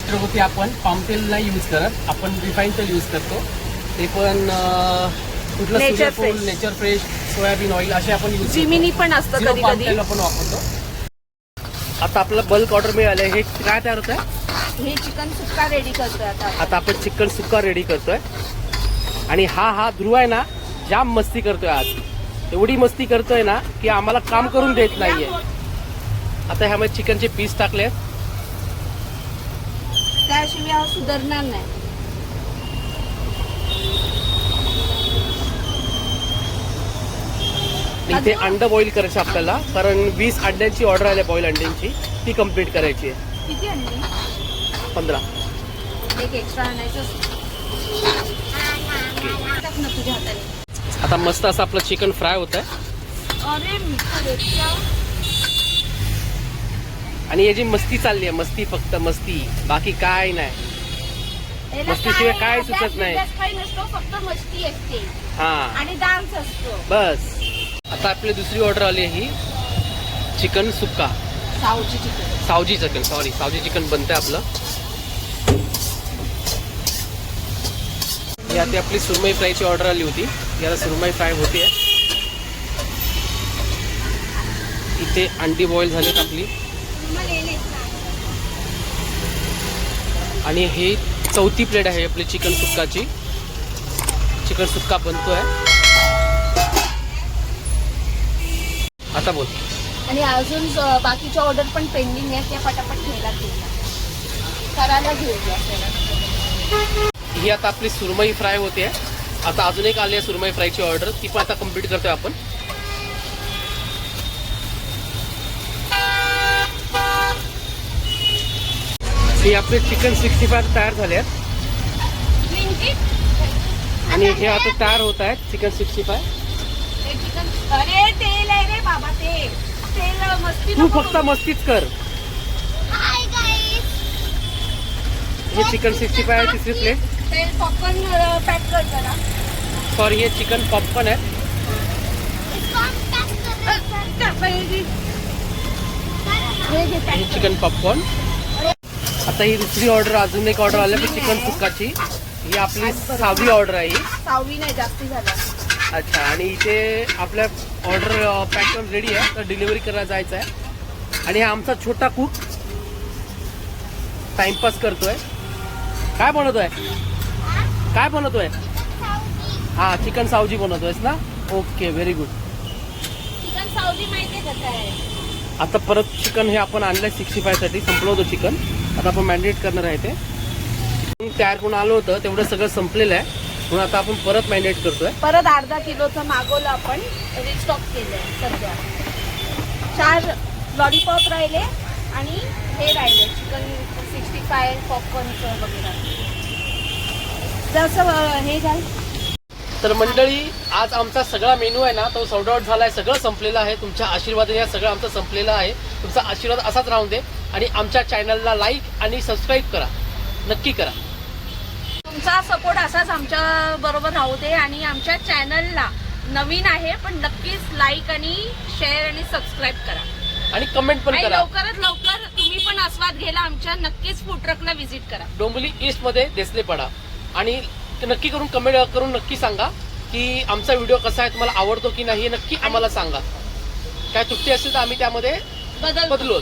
घरगुती आपण पाम तेल नाही यूज करत, आपण रिफाईन तेल यूज करतो. ते पण कुठलं सूर्यफूल, नेचर फ्रेश, सोयाबीन ऑइल असे आपण यूज करतो. जिमिनी पण असतं कधी कधी. तेल आपण वापरतो. आता आपल्याला बल्क ऑर्डर मिळाले. हे काय तयार होत आहे? हे चिकन सुक्का रेडी करतोय आता आपण चिकन सुक्का रेडी करतोय. आणि हा ध्रुव आहे ना, जाम मस्ती करतोय आज. एवढी मस्ती करतोय ना की आम्हाला काम करून देत नाहीये. आता ह्यामध्ये चिकनचे पीस टाकले, त्याशिवाय सुधारणार नाही. इथे अंड बॉईल करायचं आपल्याला, कारण 20 अंड्यांची ऑर्डर आली बॉईल अंड्यांची, ती कम्प्लीट करायची आहे. किती अंडी? 15. एक एक्स्ट्रा आणायचं तुझ्या हाताने. आता मस्त असं आपलं चिकन फ्राय होत आहे. आणि याची मस्ती चालली आहे, मस्ती, फक्त मस्ती, बाकी काय नाही. मस्तीशिवाय काय सुचत नाही. फक्त मस्ती असते हा, आणि डान्स असतो बस. आता आपली दुसरी ऑर्डर आली आहे, ही चिकन सुक्का. सावजी चिकन बनतंय आपलं. यात आपली सुरमई फ्रायची ऑर्डर आली होती. याला सुरमई फ्राय होते. इथे अंडी बॉईल झालीत आपली. आणि हे चौथी प्लेट आहे आपली चिकन सुक्काची. चिकन सुक्का बनतोय. आता बोल. आणि अजून बाकीच्या ऑर्डर पण पेंडिंग आहे, त्या पटापट करायला घेऊया. ही आता आपली सुरमई फ्राय होते. आता अजून एक आली आहे सुरमई फ्रायची ऑर्डर, ती पण आता कम्प्लीट करतोय आपण. हे आपले चिकन 65 तयार झाले आहेत. आणि हे आता तयार होत आहेत चिकन 65. अरे तेल आहे रे बाबा, तेल मस्ती. तू फक्त मस्तीच कर. हे चिकन 65 आहे, तिसरी प्लेट. तेल पॉपकॉर्न पॅक कर जरा. सॉरी, हे चिकन पॉपकॉर्न आहे. हे चिकन पॉपकॉर्न. आता ही दुसरी ऑर्डर, अजून एक ऑर्डर आली चिकन सुक्काची. ही आपली 6वी ऑर्डर आहे. 6वी नाही, जास्ती झाला. अच्छा. आणि इथे आपल्या ऑर्डर पॅक करून रेडी आहे, तर डिलिव्हरी करायला जायचं आहे. आणि हा आमचा छोटा कुक टाइमपास करतोय. काय बनवतोय? हा, चिकन सावजी बनवतोयस ना. Okay, very good. Chicken Saoji माहिती आहे कसं आहे. आता परत चिकन हे आपण आणलंय 65 साठी. संपलं होतं चिकन, आता आपण मॅरिनेट करणार आहे. ते तयार करून आलं होतं, तेवढं सगळं संपलेलं आहे. म्हणून आता आपण परत मॅरिनेट करतोय. परत अर्धा किलोचं मागवलं आपण, रिस्टॉक केलंय. सध्या 4 लॉलीपॉप राहिले आणि हे राहिले चिकन 65 पॉपकॉर्नचं वगैरे. जसं हे झालं. तर मंडळी, आज आमचा सगळा मेनू आहे ना, तो सोल्ड आउट झाला आहे. सगळं संपलेलं आहे. तुमच्या आशीर्वादाने या सगळं आमचं संपलेलं आहे. तुमचा आशीर्वाद असाच राहून दे. आणि आमच्या चॅनलला लाईक आणि सबस्क्राईब करा, नक्की करा. तुमचा सपोर्ट असाच आमच्या बरोबर राहू दे. आणि आमच्या चॅनलला नवीन आहे, पण नक्कीच लाईक आणि शेअर आणि सबस्क्राईब करा. आणि कमेंट पण करा. लवकरात लवकर तुम्ही पण आस्वाद घ्यायला आमच्या नक्कीच फूड ट्रकला व्हिजिट करा. डोंबिवली ईस्ट मध्ये देसलेपाडा. आणि नक्की करून कमेंट करून नक्की सांगा की आमचा व्हिडिओ कसा आहे, तुम्हाला आवडतो की नाही, नक्की आम्हाला सांगा. काय त्रुटी असेल तर आम्ही त्यामध्ये बदलू.